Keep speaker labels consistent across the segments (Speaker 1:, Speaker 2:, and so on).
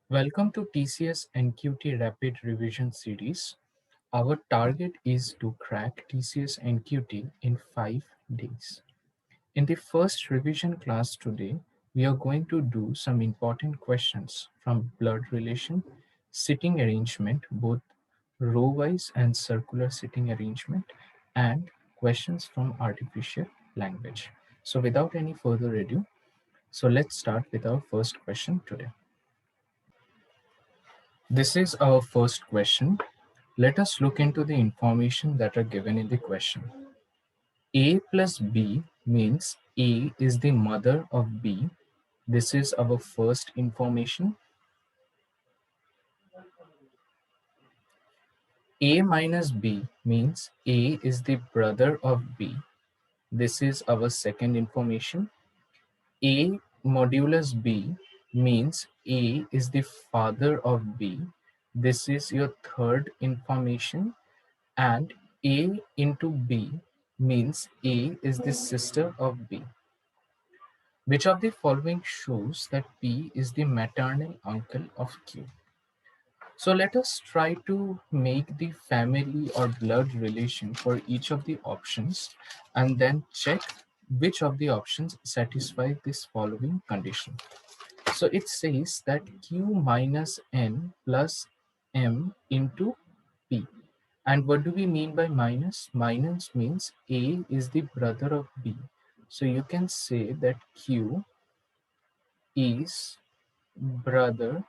Speaker 1: Welcome to TCS NQT Rapid Revision Series. Our target is to crack TCS NQT in 5 days. In the first revision class today, we are going to do some important questions from blood relation, sitting arrangement, both row-wise and circular sitting arrangement, and questions from artificial language. So without any further ado, let's start with our first question today. This is our first question. Let us look into the information that are given in the question. A plus B means A is the mother of B. This is our first information. A minus B means A is the brother of B. This is our second information. A modulus B means A is the father of B. This is your third information. And A into B means A is the sister of B. Which of the following shows that P is the maternal uncle of Q? So let us try to make the family or blood relation for each of the options and then check which of the options satisfy this following condition. So it says that Q minus N plus M into P. And what do we mean by minus? Minus means A is the brother of B. So you can say that Q is brother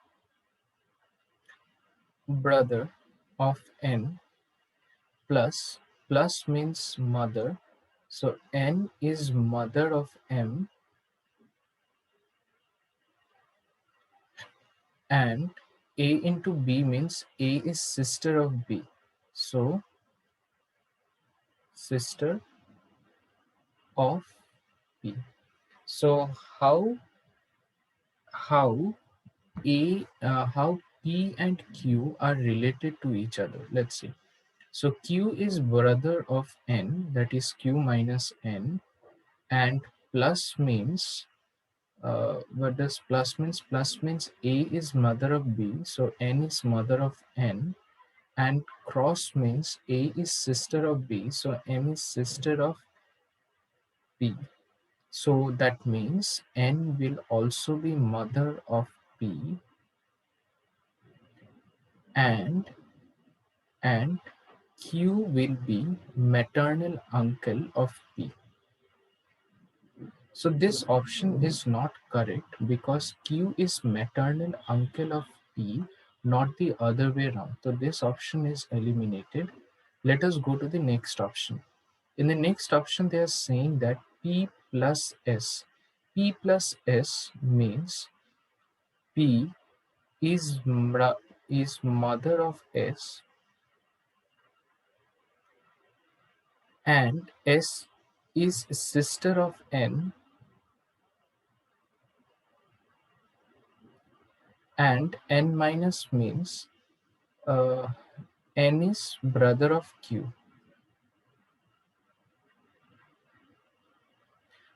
Speaker 1: of N, plus means mother. So N is mother of M, and A into B means A is sister of B. So sister of B. So how how P and Q are related to each other? Let's see. So Q is brother of N, that is Q minus N, and plus means what does plus means? Plus means A is mother of B, so N is mother of N, and cross means A is sister of B, so M is sister of B. So that means N will also be mother of P, and and Q will be maternal uncle of P. So this option is not correct because Q is maternal uncle of P, not the other way around. So this option is eliminated. Let us go to the next option. In the next option, they are saying that P plus S. P plus S means P is mother of S, and S is sister of N, and N minus means uh, N is brother of Q.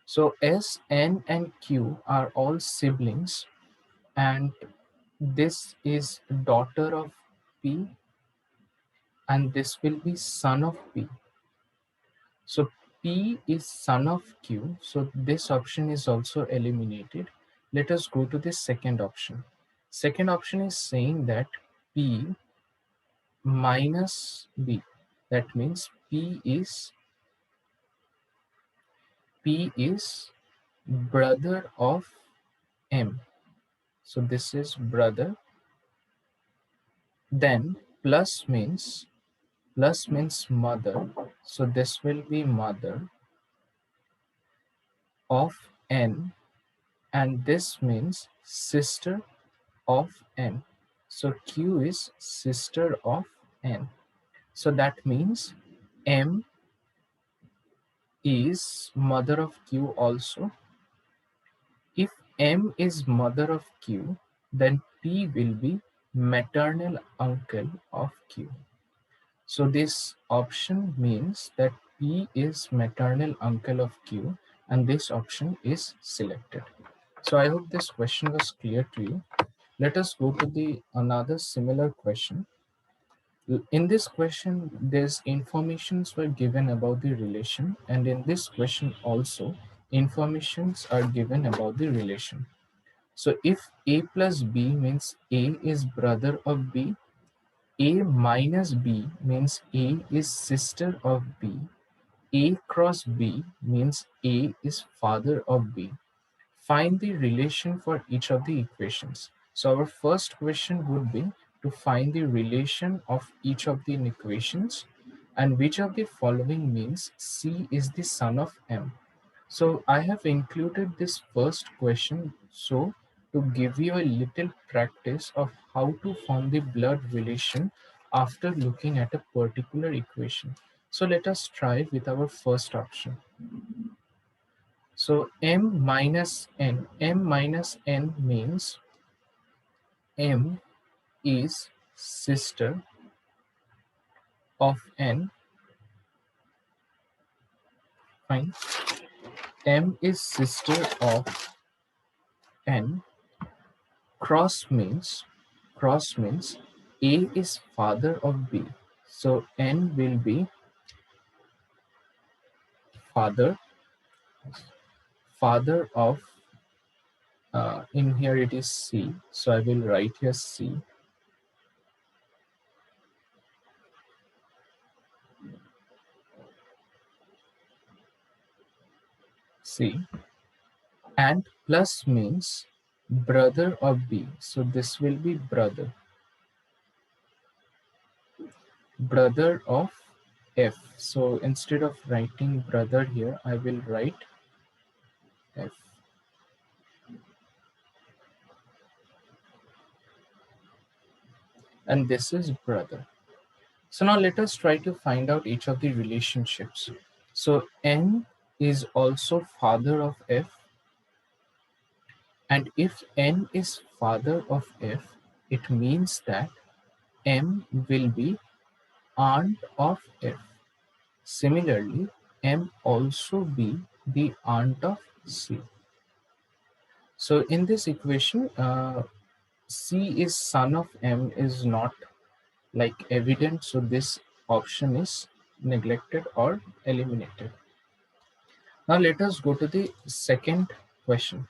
Speaker 1: So S, N, and Q are all siblings, and this is daughter of P, and this will be son of P. So P is son of Q, so this option is also eliminated. Let us go to the second option. Second option is saying that P minus B. That means P is brother of M. So this is brother. Then plus means mother. So this will be mother of N, and this means sister of N. So Q is sister of N. So that means M is mother of Q also. If M is mother of Q, then P will be maternal uncle of Q. So this option means that P is maternal uncle of Q, and this option is selected. So I hope this question was clear to you. Let us go to the another similar question. In this question, there's informations were given about the relation, and in this question also, informations are given about the relation. So if A plus B means A is brother of B, A minus B means A is sister of B, A cross B means A is father of B. Find the relation for each of the equations. So our first question would be to find the relation of each of the equations, and which of the following means C is the son of M. So I have included this first question so to give you a little practice of how to form the blood relation after looking at a particular equation. So let us try with our first option. So M minus N means M is sister of N. Fine. M is sister of N. Cross means A is father of B. So N will be father of in here it is C. So I will write here C. C. And plus means brother of B. So this will be brother of F. So instead of writing brother here, I will write F. And this is brother. So now let us try to find out each of the relationships. So N is also father of F. And if N is father of F, it means that M will be aunt of F. Similarly, M also be the aunt of C. So in this equation, C is son of M is not like evident, so this option is neglected or eliminated. Now let us go to the second question,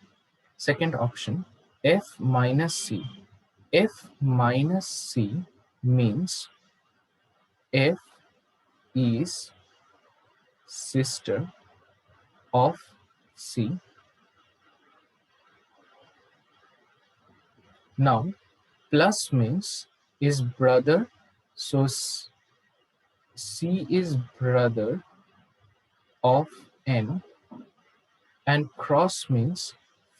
Speaker 1: second option, F minus C. F minus C means F is sister of C. Now plus means is brother, so C is brother of N, and cross means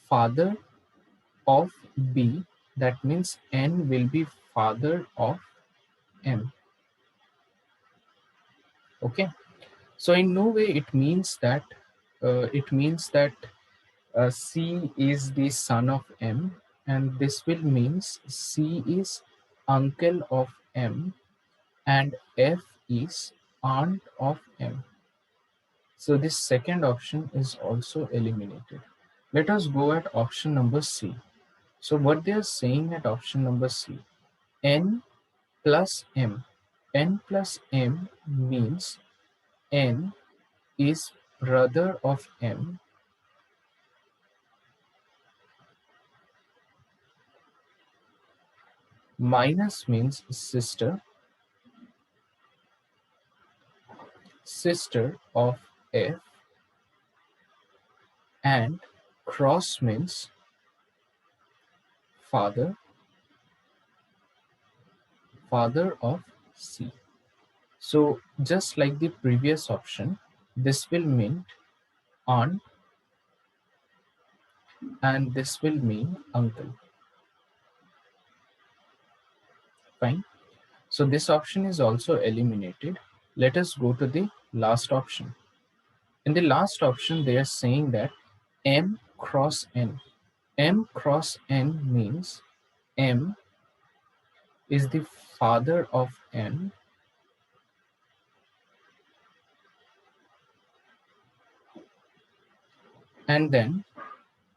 Speaker 1: father of B, that means N will be father of M. Okay, so in no way it means that C is the son of M, and this will means C is uncle of M and F is aunt of M. So this second option is also eliminated. Let us go at option number C. So what they are saying at option number C, N plus M. N plus M means N is brother of M, minus means sister of F, and cross means father of C. So just like the previous option, this will mean aunt and this will mean uncle. Fine. So this option is also eliminated. Let us go to the last option. In the last option, they are saying that M cross N. M cross N means M is the father of N and then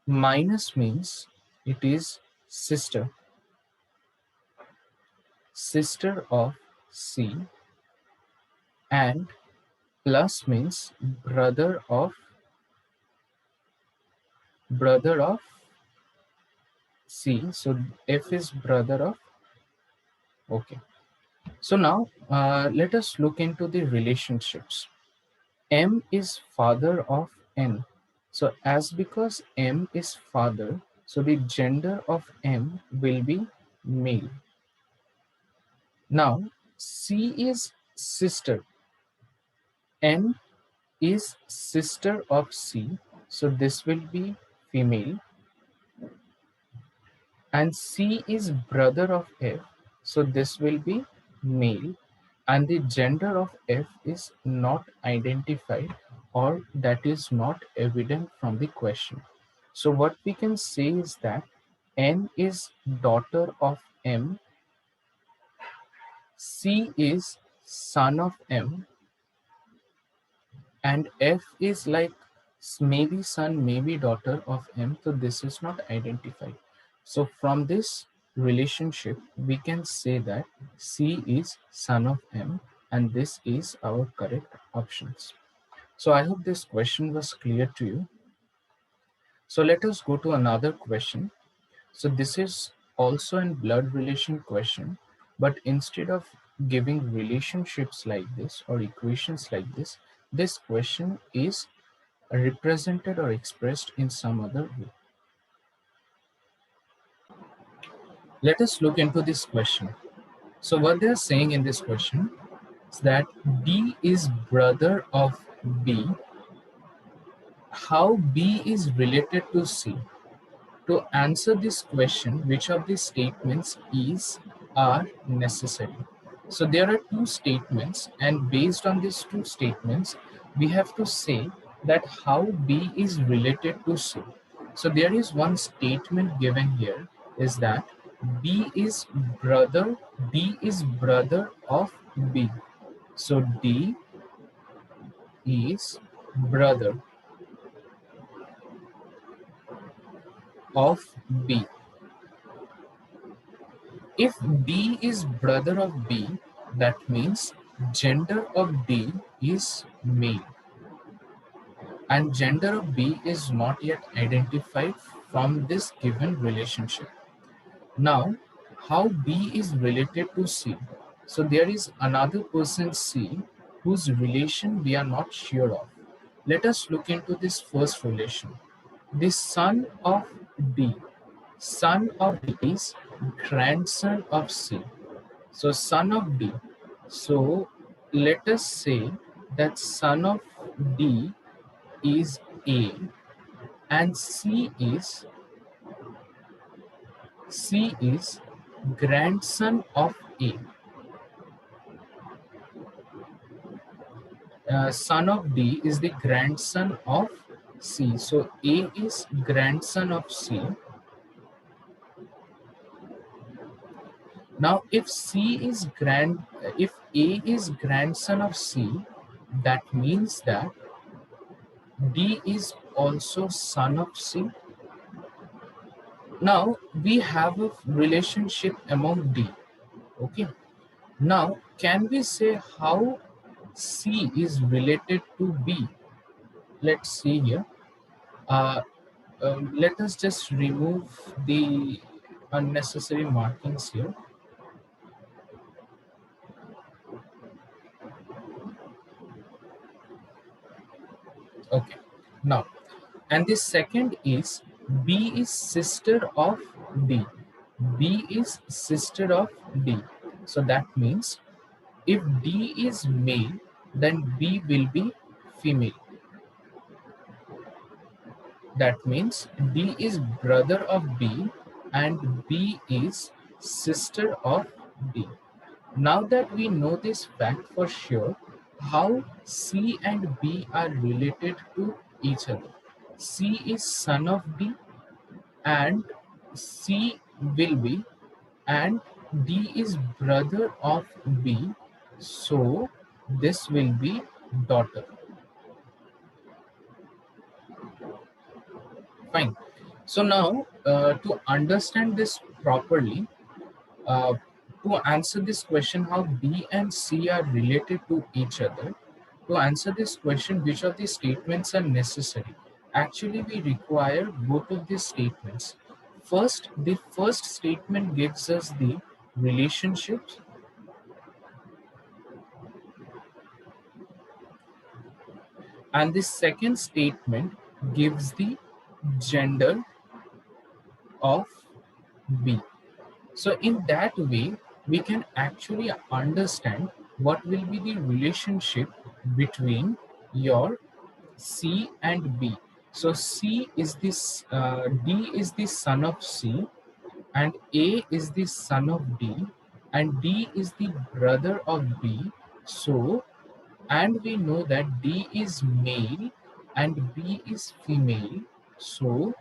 Speaker 1: minus means it is sister. sister of C, and plus means brother of C. So F is brother of. Okay. So now let us look into the relationships. M is father of N. So as because M is father, so the gender of M will be male. Now C is sister. N is sister of C. So this will be female. And C is brother of F. So this will be male. And the gender of F is not identified, or that is not evident from the question. So what we can say is that N is daughter of M, C is son of M, and F is like maybe son, maybe daughter of M. So this is not identified. So from this relationship, we can say that C is son of M, and this is our correct options. So I hope this question was clear to you. So let us go to another question. So this is also a blood relation question, but instead of giving relationships like this or equations like this question is represented or expressed in some other way. Let us look into this question. So what they are saying in this question is that D is brother of B. How B is related to C? To answer this question, which of these statements are necessary? So there are two statements, and based on these two statements, we have to say that how B is related to C. So there is one statement given here is that B is brother, D is brother of B. So D is brother of B. If D is brother of B, that means gender of D is male, and gender of B is not yet identified from this given relationship. Now, how B is related to C? So there is another person C whose relation we are not sure of. Let us look into this first relation. The son of D. Son of D is grandson of C. So son of D. So let us say that son of D is A, and C is grandson of A. Son of D is the grandson of C. So A is grandson of C. Now if A is grandson of C, that means that D is also son of C. Now we have a relationship among D. Okay. Now can we say how C is related to B? Let's see here. Uh, let us just remove the unnecessary markings here. Okay. Now, and the second is B is sister of D. B is sister of D. So that means if D is male, then B will be female. That means D is brother of B and B is sister of D. Now that we know this fact for sure, how C and B are related to each other. C is son of D and C will be, and D is brother of B, so this will be daughter. Fine. So now to understand this properly, uh, To answer this question, how B and C are related to each other, to answer this question, which of these statements are necessary? Actually, we require both of these statements. First, the first statement gives us the relationships, and the second statement gives the gender of B. So in that way, we can actually understand what will be the relationship between your C and B. So C is this, D is the son of C, and A is the son of D, and D is the brother of B. So, and we know that D is male and B is female. So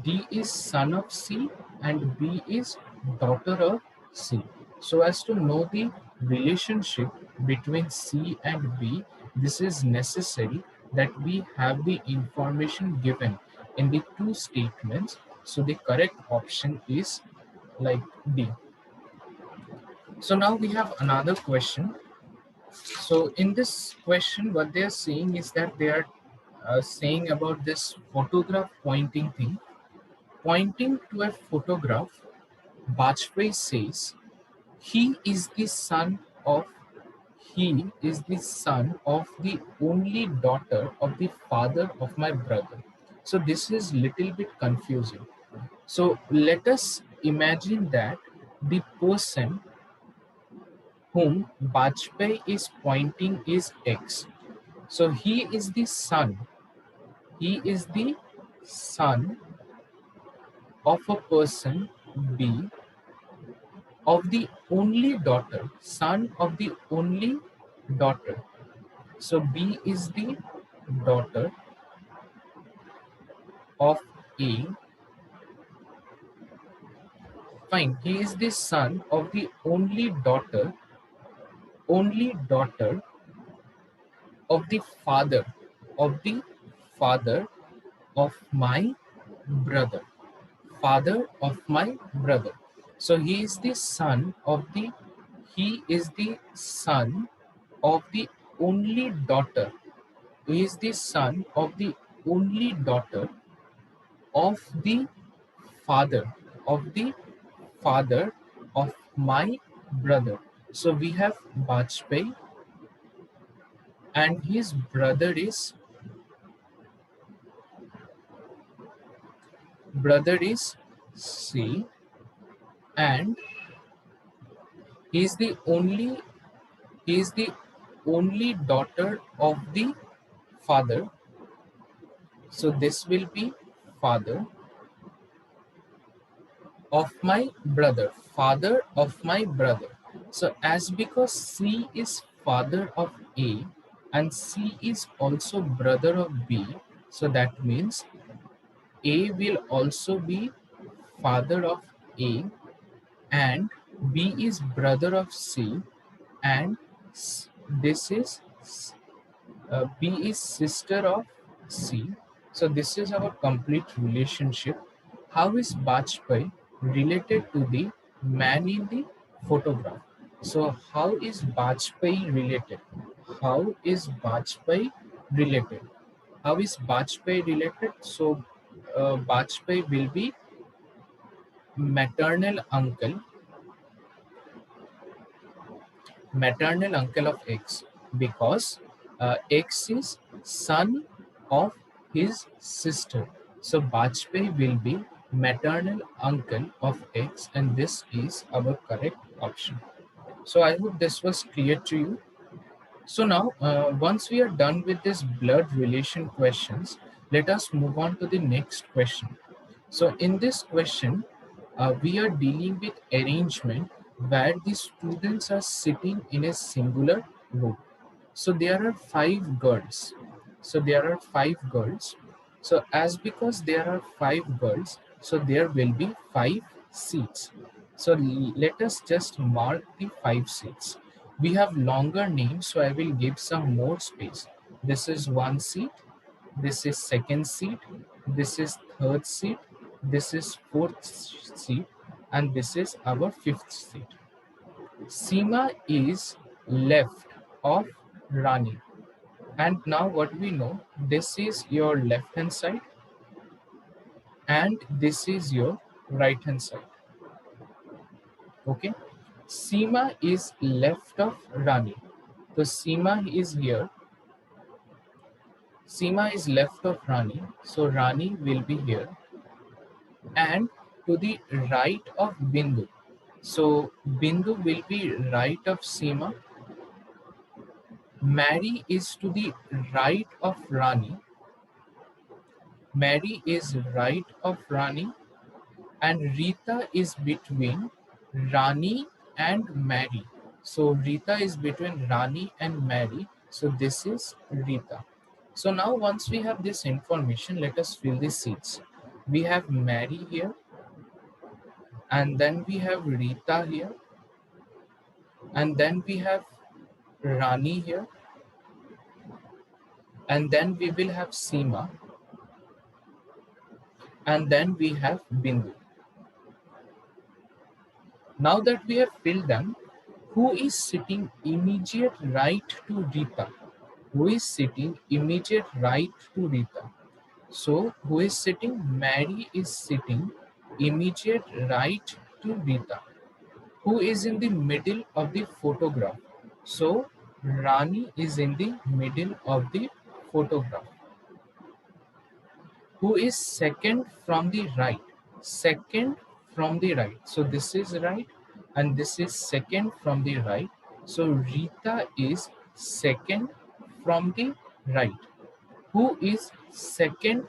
Speaker 1: D is son of C and B is daughter of C. So as to know the relationship between C and B, this is necessary that we have the information given in the two statements. So the correct option is like D. So now we have another question. So in this question, what they are saying is that they are saying about this photograph pointing thing. Pointing to a photograph, Bajpayee says, he is the son of he is the son of the only daughter of the father of my brother. So this is little bit confusing. So let us imagine that the person whom Bajpayee is pointing is X. So he is the son. He is the son of a person B, of the only daughter, son of the only daughter. So B is the daughter of A. Fine. He is the son of the only daughter of the of the father of my brother. Father of my brother. So he is the son of the only daughter. He is the son of the only daughter of the father of the father of my brother. So we have Bajpayee and his brother is C, and he is the only he is the only daughter of the father. So this will be father of my brother, father of my brother. So as because C is father of A and C is also brother of B, so that means A will also be father of A and B is brother of C, and this is B is sister of C. So this is our complete relationship. How is Bajpayee related to the man in the photograph? So how is Bajpayee related? How is Bajpayee related? How is Bajpayee related? So Bajpayee will be maternal uncle, maternal uncle of X, because X is son of his sister. So Bajpayee will be maternal uncle of X, and this is our correct option. So I hope this was clear to you. So now, once we are done with this blood relation questions, let us move on to the next question. So in this question, we are dealing with arrangement where the students are sitting in a singular row. So there are five girls. So there are five girls. So as because there are five girls, so there will be five seats. So let us just mark the five seats. We have longer names, so I will give some more space. This is one seat. This is second seat. This is third seat. This is fourth seat. and this is our fifth seat. Seema is left of Rani. And now what we know, this is your left hand side and this is your right hand side. Okay. Seema is left of Rani. So Seema is here. Seema is left of Rani. So Rani will be here. And to the right of Bindu. So Bindu will be right of Seema. Mary is to the right of Rani. Mary is right of Rani. And Rita is between Rani and Mary. So Rita is between Rani and Mary. So this is Rita. So now once we have this information, let us fill the seats. We have Mary here, and then we have Rita here, and then we have Rani here, and then we will have Seema, and then we have Bindu. Now that we have filled them, who is sitting immediate right to Rita? Who is sitting immediate right to Rita? So, who is sitting? Mary is sitting immediate right to Rita. Who is in the middle of the photograph? So, Rani is in the middle of the photograph. Who is second from the right? Second from the right. So this is right and this is second from the right. So Rita is second from the right. Who is second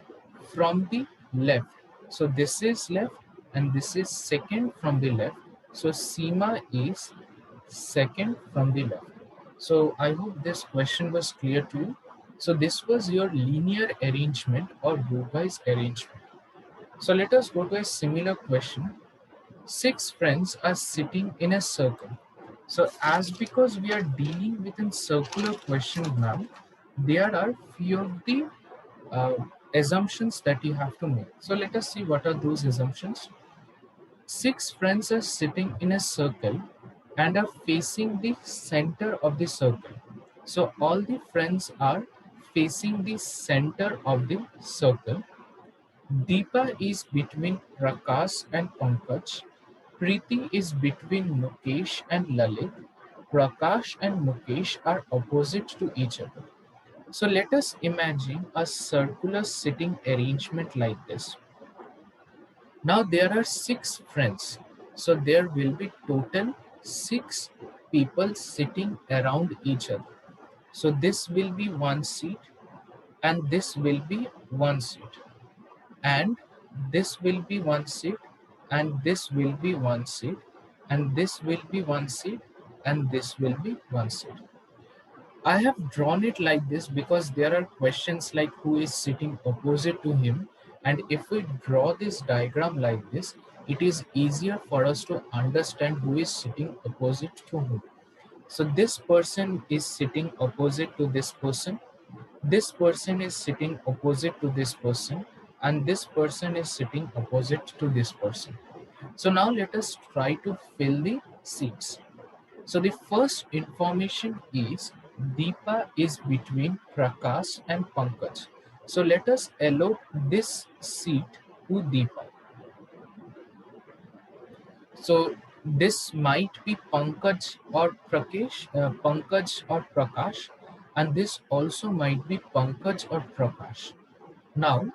Speaker 1: from the left? So this is left and this is second from the left. So Seema is second from the left. So I hope this question was clear to you. So this was your linear arrangement or row-wise arrangement. So let us go to a similar question. Six friends are sitting in a circle. So as because we are dealing with a circular question now, there are few of the uh, assumptions that you have to make. So let us see what are those assumptions. Six friends are sitting in a circle and are facing the center of the circle. So all the friends are facing the center of the circle. Deepa is between Prakash and Pankaj. Preeti is between Mukesh and Lalit. Prakash and Mukesh are opposite to each other. So let us imagine a circular sitting arrangement like this. Now there are six friends. So there will be total six people sitting around each other. So this will be one seat and this will be one seat and this will be one seat and this will be one seat and this will be one seat and this will be one seat. I have drawn it like this because there are questions like who is sitting opposite to him, and if we draw this diagram like this, it is easier for us to understand who is sitting opposite to whom. So this person is sitting opposite to this person is sitting opposite to this person, and this person is sitting opposite to this person. So now let us try to fill the seats. So the first information is Deepa is between Prakash and Pankaj. So let us allot this seat to Deepa. So this might be Pankaj or Prakash, and this also might be Pankaj or Prakash. Now,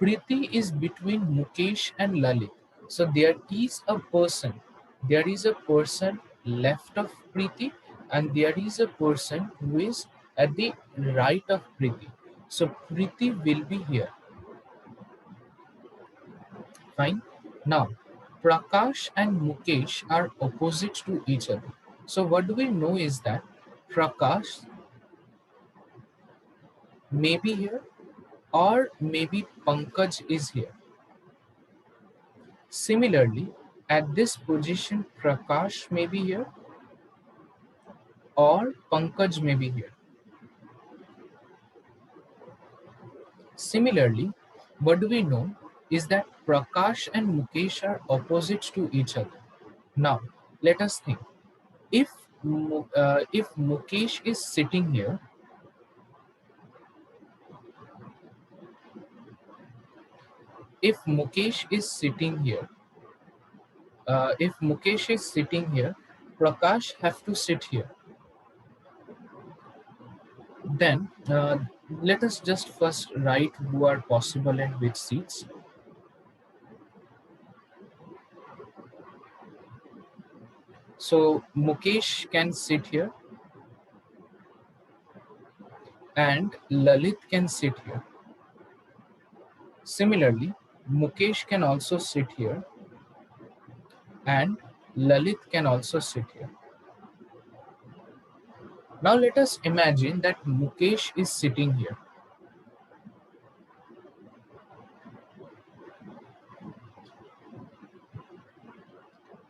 Speaker 1: Preeti is between Mukesh and Lalit. So there is a person left of Preeti, and there is a person who is at the right of Preeti. So Preeti will be here. Fine. Now, Prakash and Mukesh are opposite to each other. So what do we know is that Prakash may be here or maybe Pankaj is here. Similarly, at this position, Prakash may be here or Pankaj may be here. Similarly, what do we know is that Prakash and Mukesh are opposite to each other. Now, let us think. If if Mukesh is sitting here, if Mukesh is sitting here, if Mukesh is sitting here, Prakash have to sit here. Then let us just first write who are possible and which seats. So Mukesh can sit here and Lalit can sit here. Similarly, Mukesh can also sit here and Lalit can also sit here. Now let us imagine that Mukesh is sitting here.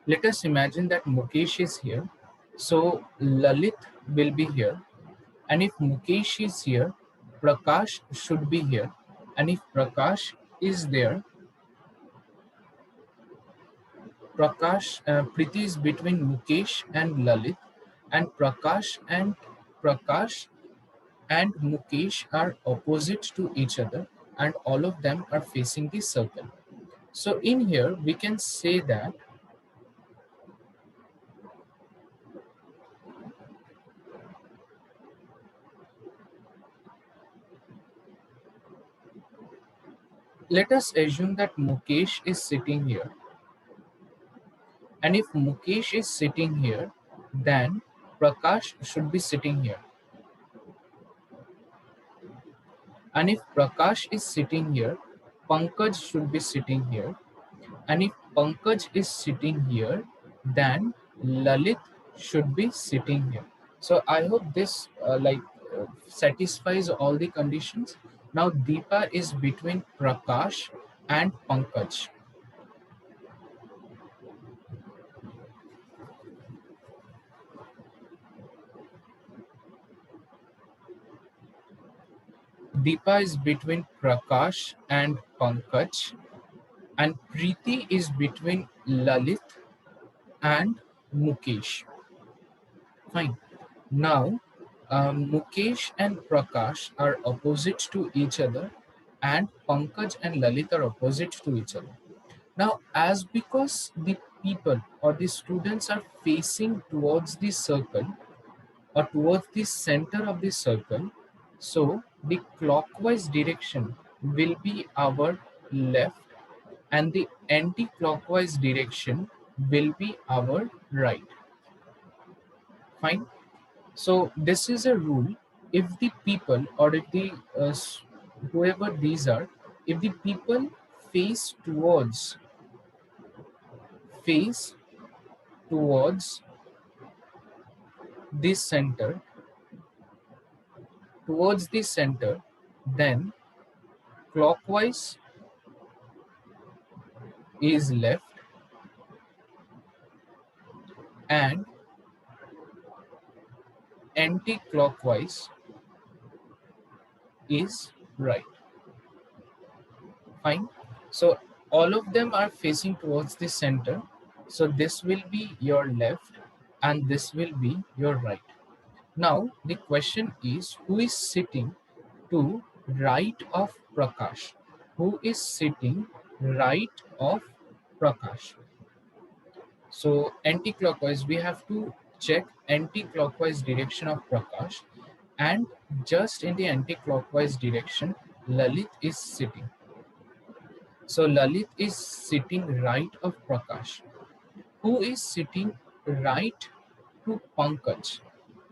Speaker 1: Let us imagine that Mukesh is here. So Lalit will be here. And if Mukesh is here, Prakash should be here. And if Prakash is there, Priti is between Mukesh and Lalit, and Prakash and Mukesh are opposite to each other, and all of them are facing the circle. So in here we can say that let us assume that Mukesh is sitting here, and if Mukesh is sitting here, then Prakash should be sitting here. And if Prakash is sitting here, Pankaj should be sitting here. And if Pankaj is sitting here, then Lalit should be sitting here. So I hope this satisfies all the conditions. Now Deepa is between Prakash and Pankaj. Deepa is between Prakash and Pankaj, and Preeti is between Lalit and Mukesh. Fine. Now, Mukesh and Prakash are opposite to each other, and Pankaj and Lalit are opposite to each other. Now, as because the people or the students are facing towards the circle or towards the center of the circle, so the clockwise direction will be our left, and the anti-clockwise direction will be our right. Fine. So this is a rule. If the people or if the whoever these are, if the people face face towards this center, towards the center, then clockwise is left and anti-clockwise is right. Fine. So all of them are facing towards the center. So this will be your left and this will be your right. Now the question is, who is sitting to right of Prakash? Who is sitting right of Prakash? So anti-clockwise, we have to check anti-clockwise direction of Prakash, and just in the anti-clockwise direction, Lalit is sitting. So Lalit is sitting right of Prakash. Who is sitting right to Pankaj?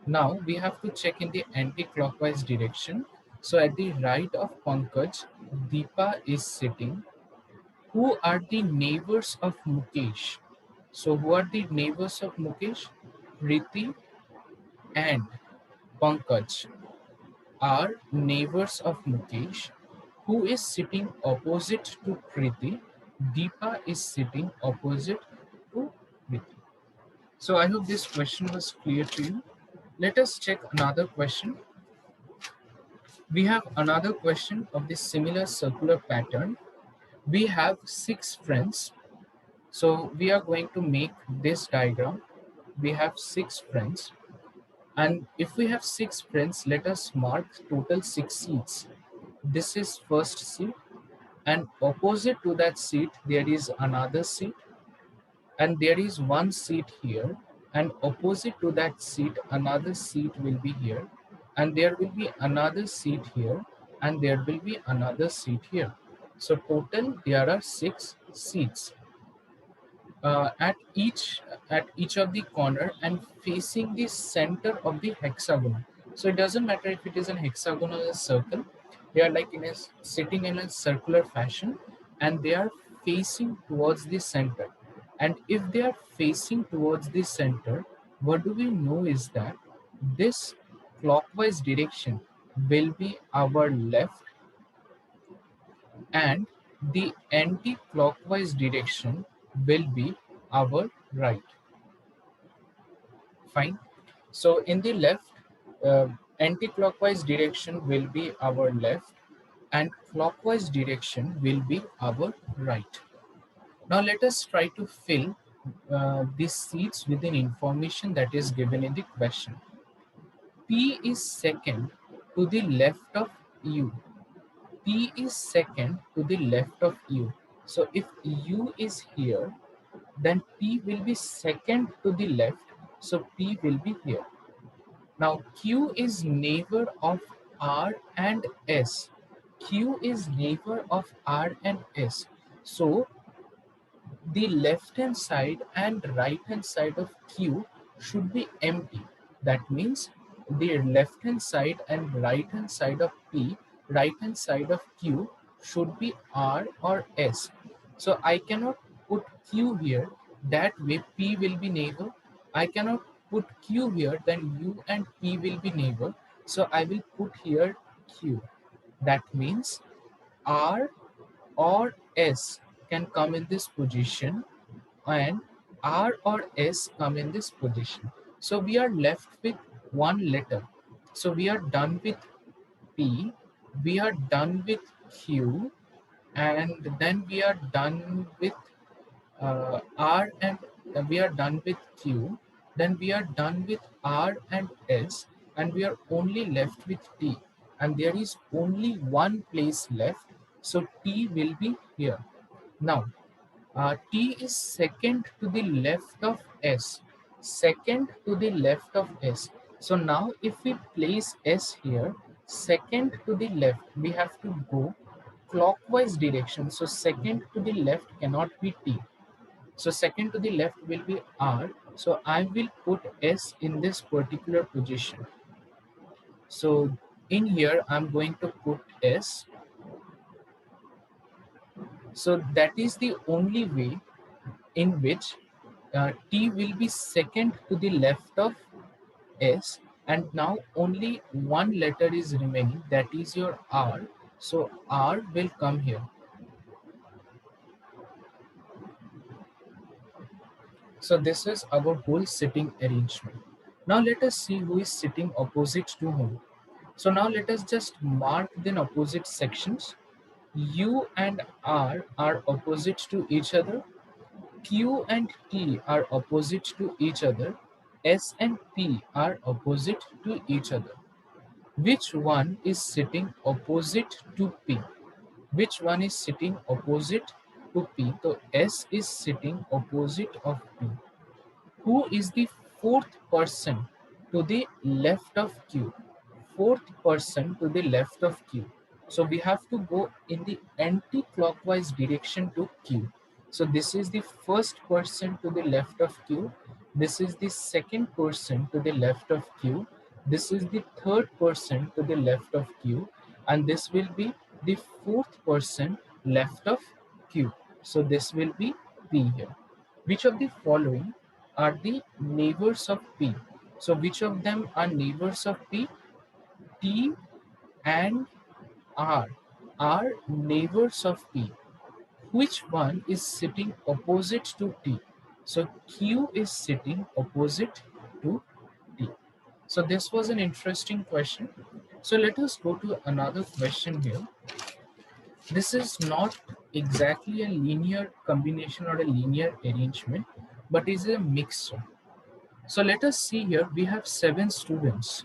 Speaker 1: Now we have to check in the anti-clockwise direction. So at the right of Pankaj, Deepa is sitting. Who are the neighbors of Mukesh? So who are the neighbors of Mukesh? Priti and Pankaj are neighbors of Mukesh. Who is sitting opposite to Priti? Deepa is sitting opposite to Priti. So I hope this question was clear to you. Let us check another question. We have another question of this similar circular pattern. We have 6 friends. So we are going to make this diagram. We have 6 friends. And if we have 6 friends, let us mark total 6 seats. This is first seat, and opposite to that seat, there is another seat, and there is one seat here, and opposite to that seat, another seat will be here, and there will be another seat here, and there will be another seat here. So total there are 6 seats at each of the corner and facing the center of the hexagon. So it doesn't matter if it is an hexagon or a circle. They are like sitting in a circular fashion, and they are facing towards the center. And if they are facing towards the center, what do we know is that this clockwise direction will be our left, and the anti-clockwise direction will be our right. Fine. So in the left, uh, anti-clockwise direction will be our left, and clockwise direction will be our right. Now let us try to fill these seats with an information that is given in the question. P is second to the left of U. P is second to the left of U. So if U is here, then P will be second to the left. So P will be here. Now Q is neighbor of R and S. Q is neighbor of R and S. So the left hand side and right hand side of Q should be empty. That means the left hand side and right hand side of P, right hand side of Q should be R or S. So I cannot put Q here, that way P will be neighbor. I cannot put Q here, then U and P will be neighbor. So I will put here Q. That means R or S can come in this position, and R or S come in this position. So we are left with one letter. So we are done with P, we are done with Q, and then we are done with R, and we are done with Q, then we are done with R and S, and we are only left with T. And there is only one place left, so T will be here. Now, T is second to the left of S. Second to the left of S. So now if we place S here, second to the left, we have to go clockwise direction. So second to the left cannot be T. So second to the left will be R. So I will put S in this particular position. So in here, I'm going to put S. So that is the only way in which T will be second to the left of S, and now only one letter is remaining, that is your R. So R will come here. So this is our whole sitting arrangement. Now let us see who is sitting opposite to whom. So now let us just mark the opposite sections. U and R are opposite to each other. Q and T are opposite to each other. S and P are opposite to each other. Which one is sitting opposite to P? Which one is sitting opposite to P? So S is sitting opposite of P. Who is the fourth person to the left of Q? Fourth person to the left of Q. So we have to go in the anti-clockwise direction to Q. So this is the first person to the left of Q. This is the second person to the left of Q. This is the third person to the left of Q. And this will be the fourth person left of Q. So this will be P here. Which of the following are the neighbors of P? So which of them are neighbors of P? T and R are neighbors of P. Which one is sitting opposite to T? So Q is sitting opposite to T. So this was an interesting question. So let us go to another question here. This is not exactly a linear combination or a linear arrangement, but is a mixture. So let us see here, we have 7 students,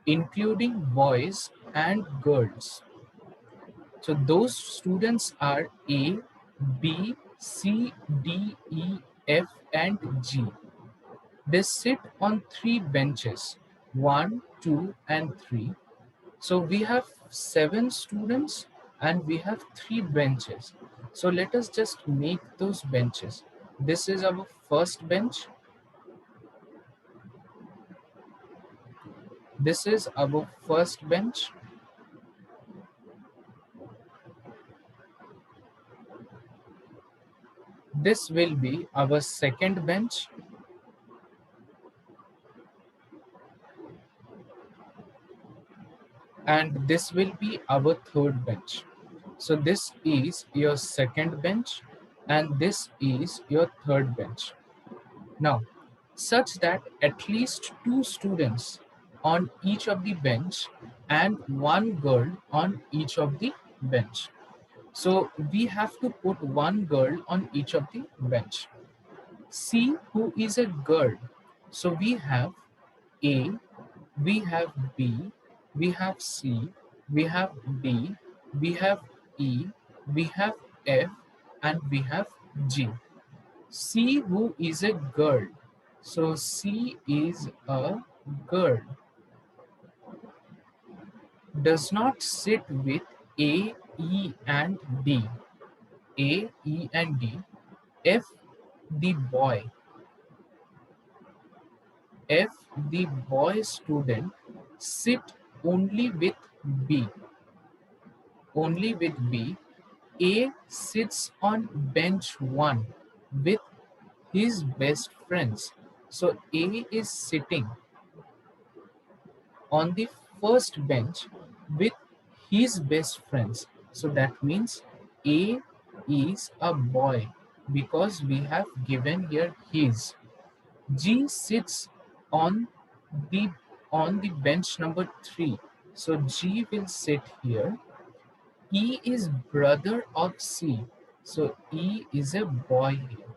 Speaker 1: including boys and girls. So those students are A, B, C, D, E, F, and G. They sit on 3 benches, 1, 2, and 3. So we have 7 students and we have 3 benches. So let us just make those benches. This is our first bench. This is our first bench. This will be our second bench. And this will be our third bench. So this is your second bench and this is your third bench. Now, such that at least 2 students on each of the bench and 1 girl on each of the bench. So we have to put 1 girl on each of the bench. See who is a girl. So we have A, we have B, we have C, we have D, we have E, we have F, and we have G. C who is a girl. So C is a girl. Does not sit with A, E, and D. A, E, and D. F the boy. F the boy student sit only with B. Only with B. A sits on bench 1 with his best friends. So A is sitting on the first bench with his best friends. So that means A is a boy because we have given here his. G sits on the on the bench number 3. So G will sit here. E is brother of C. So E is a boy here.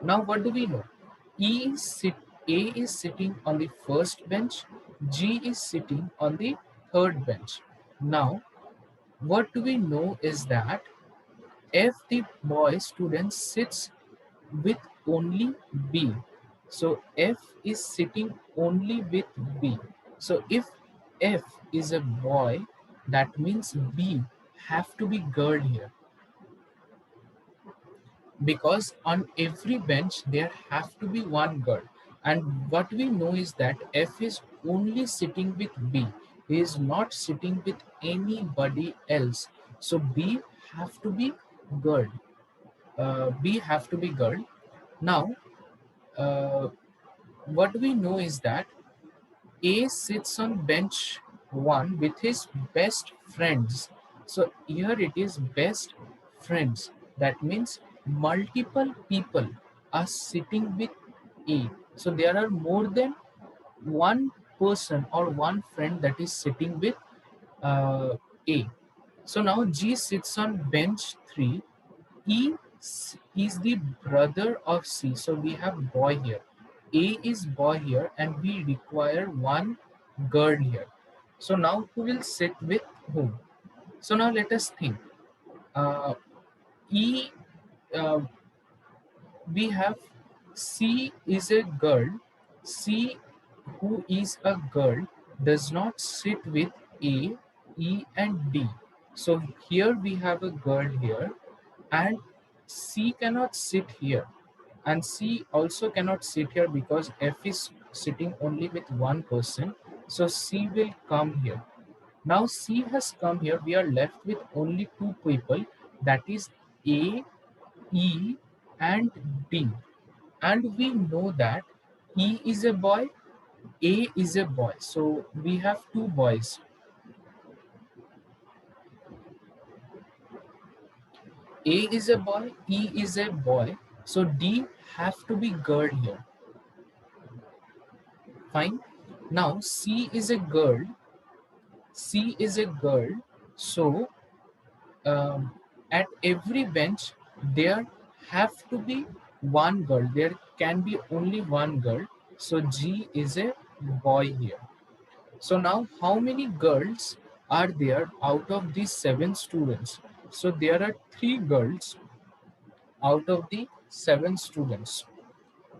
Speaker 1: Now what do we know? E is sit A is sitting on the first bench, G is sitting on the third bench. Now what do we know is that if the boy student sits with only B, so F is sitting only with B. So if F is a boy, that means B have to be girl here, because on every bench there have to be 1 girl. And what we know is that F is only sitting with B. He is not sitting with anybody else. So B have to be girl. B have to be girl. Now, uh, what we know is that A sits on bench 1 with his best friends. So here it is best friends. That means multiple people are sitting with A. So there are more than one person or one friend that is sitting with A. So now G sits on bench 3. Is the brother of C. So we have boy here. A is boy here and we require 1 girl here. So now who will sit with whom? So now let us think. Uh, E, uh, we have C is a girl. C, who is a girl, does not sit with A, E, and D. So here we have a girl here, and C cannot sit here, and C also cannot sit here because F is sitting only with 1 person. So C will come here. Now C has come here. We are left with only 2 people, that is A, E, and D. And we know that E is a boy, A is a boy. So we have 2 boys. A is a boy, E is a boy. So D have to be girl here. Fine. Now C is a girl. C is a girl. So um, At every bench there have to be one girl, there can be only one girl. So G is a boy here. So now how many girls are there out of these 7 students? So there are 3 girls out of the 7 students.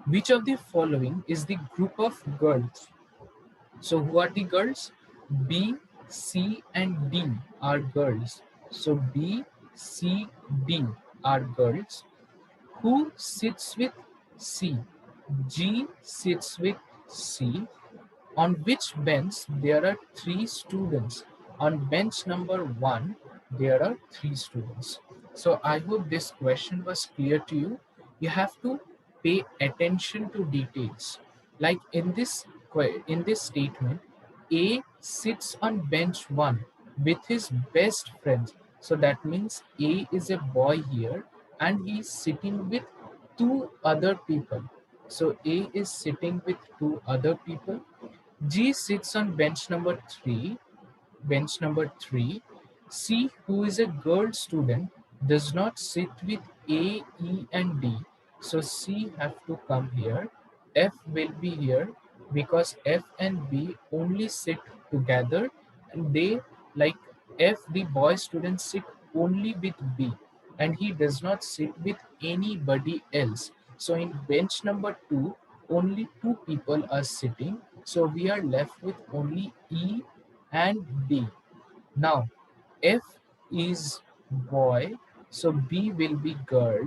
Speaker 1: Which of the following is the group of girls? So who are the girls? B, C, and D are girls. So B, C, D are girls. Who sits with C? G sits with C. On which bench there are 3 students? On bench number 1, there are 3 students. So I hope this question was clear to you. You have to pay attention to details. Like in this statement, A sits on bench 1 with his best friends. So that means A is a boy here and he is sitting with 2 other people. So A is sitting with 2 other people. G sits on bench number 3. Bench number 3. C, who is a girl student, does not sit with A, E, and D. So C have to come here. F will be here because F and B only sit together, and they, like F, the boy student, sit only with B and he does not sit with anybody else. So in bench number 2, only 2 people are sitting. So we are left with only E and D. Now, F is boy, so B will be girl,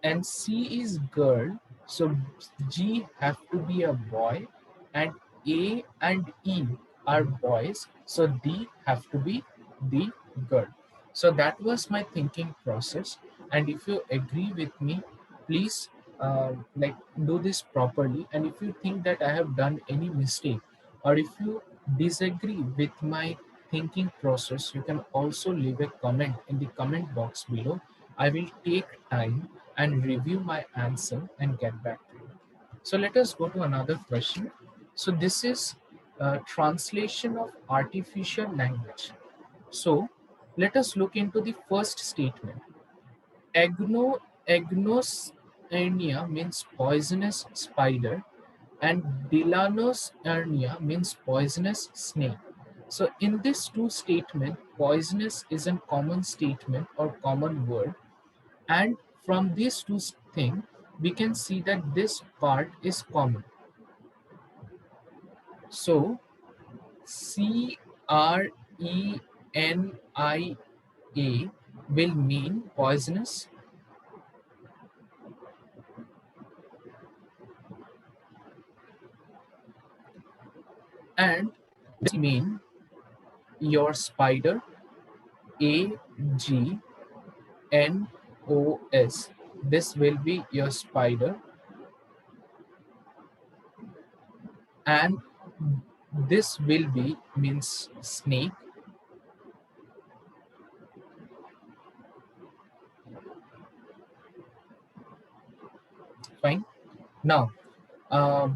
Speaker 1: and C is girl, so G have to be a boy, and A and E are boys, so D have to be the girl. So that was my thinking process, and if you agree with me, please like do this properly. And if you think that I have done any mistake, or if you disagree with my thinking process, you can also leave a comment in the comment box below. I will take time and review my answer and get back to you. So let us go to another question. So this is translation of artificial language. So let us look into the first statement. Agnosarnia means poisonous spider and Delanosarnia means poisonous snake. So in this two statement, poisonous is a common statement or common word, and from these two things, we can see that this part is common. So Crenia will mean poisonous, and this mean your spider. Agnos. This will be your spider, and this will be means snake. Fine. Now,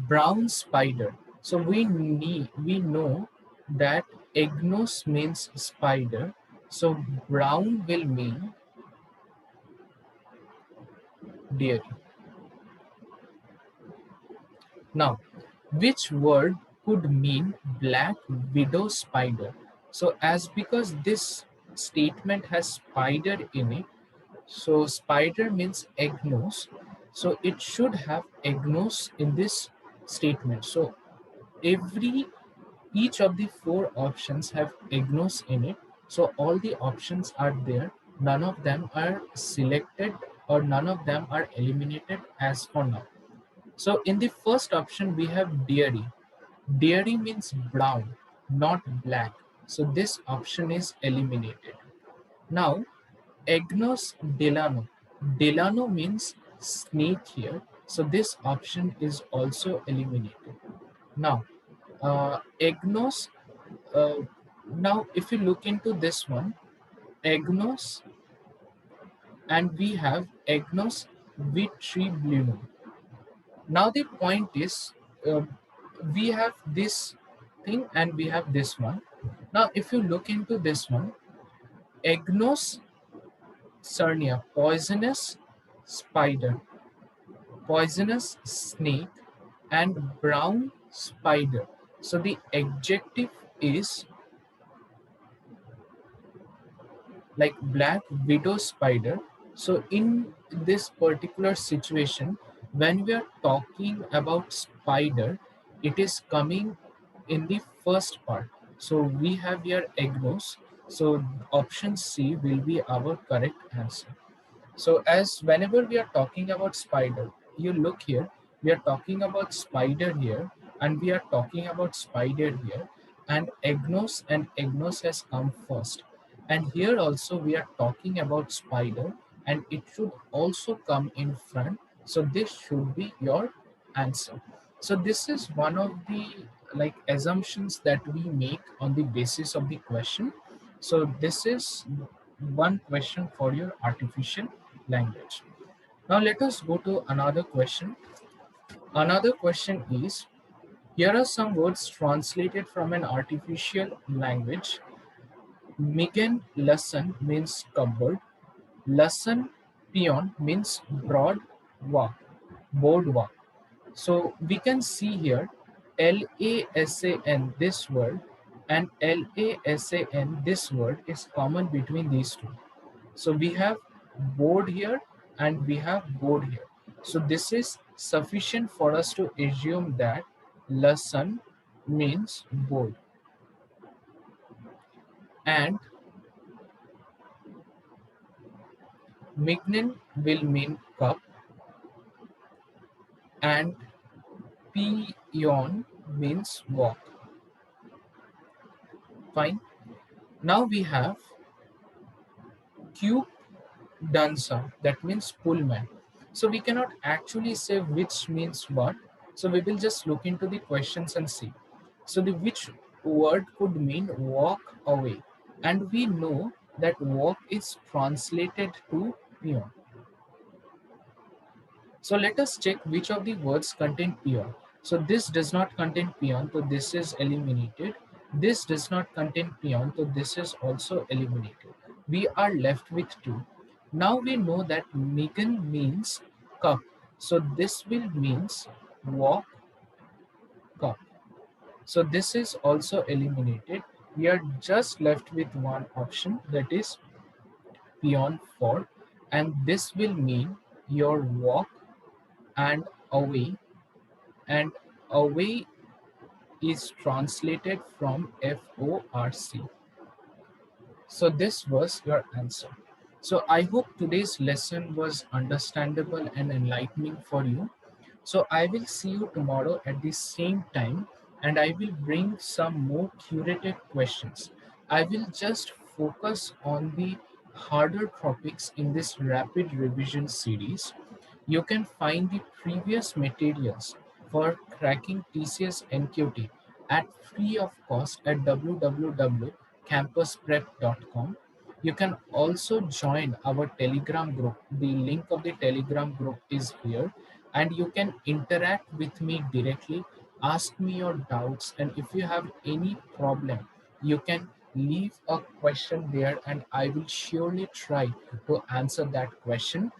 Speaker 1: brown spider. So we know that agnos means spider. So brown will mean dairy. Now, which word could mean black widow spider? So as because this statement has spider in it, so spider means agnos. So it should have agnos in this statement. So every each of the 4 options have agnos in it. So all the options are there. None of them are selected or none of them are eliminated as for now. So in the first option we have dairy. Dairy means brown, not black. So this option is eliminated. Now Agnos Delano. Delano means snake here. So this option is also eliminated. Now, Agnos, uh, now if you look into this one, Agnos, and we have Agnos vitriblinum. Now the point is, uh, we have this thing and we have this one. Now if you look into this one, Agnos Sarnia, poisonous spider, poisonous snake, and brown spider. So the adjective is like black widow spider. So in this particular situation, when we are talking about spider, it is coming in the first part. So we have here agnos. So option C will be our correct answer. So as whenever we are talking about spider, you look here, we are talking about spider here, and we are talking about spider here, and agnos has come first. And here also we are talking about spider, and it should also come in front. So this should be your answer. So this is one of the like assumptions that we make on the basis of the question. So this is one question for your artificial language. Now let us go to another question. Another question is, here are some words translated from an artificial language. Migen lesson means cupboard. Lesson peon means broad walk, boardwalk. So we can see here LASAN this word and LASAN this word is common between these two. So we have board here and we have board here. So this is sufficient for us to assume that lesson means board and mignon will mean cup and peon means walk. Fine. Now we have cube dancer, that means pullman. So we cannot actually say which means what. So we will just look into the questions and see. So the which word could mean walk away. And we know that walk is translated to peon. So let us check which of the words contain peon. So this does not contain peon, so this is eliminated. This does not contain peon, so this is also eliminated. We are left with two. Now we know that Megan means cup. So this will means walk cup. So this is also eliminated. We are just left with one option, that is peon for, and this will mean your walk and away, and away is translated from FORC. So this was your answer. So I hope today's lesson was understandable and enlightening for you. So I will see you tomorrow at the same time, and I will bring some more curated questions. I will just focus on the harder topics in this rapid revision series. You can find the previous materials for cracking TCS NQT at free of cost at www.campusprep.com. You can also join our Telegram group. The link of the Telegram group is here, and you can interact with me directly, ask me your doubts, and if you have any problem, you can leave a question there, and I will surely try to answer that question.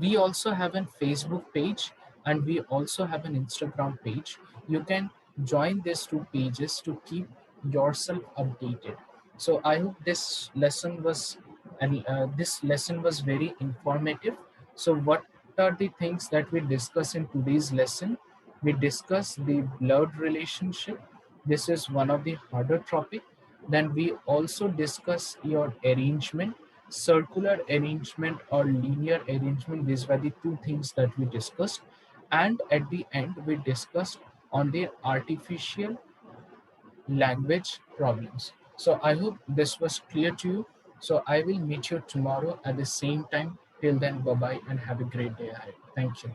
Speaker 1: We also have a Facebook page and we also have an Instagram page. You can join these two pages to keep yourself updated. So I hope this lesson was very informative. So what are the things that we discuss in today's lesson? We discuss the blood relationship. This is one of the harder topic. Then we also discuss your arrangement, circular arrangement or linear arrangement. These were the two things that we discussed. And at the end, we discussed on the artificial language problems. So I hope this was clear to you. So I will meet you tomorrow at the same time. Till then, bye bye and have a great day ahead. Thank you.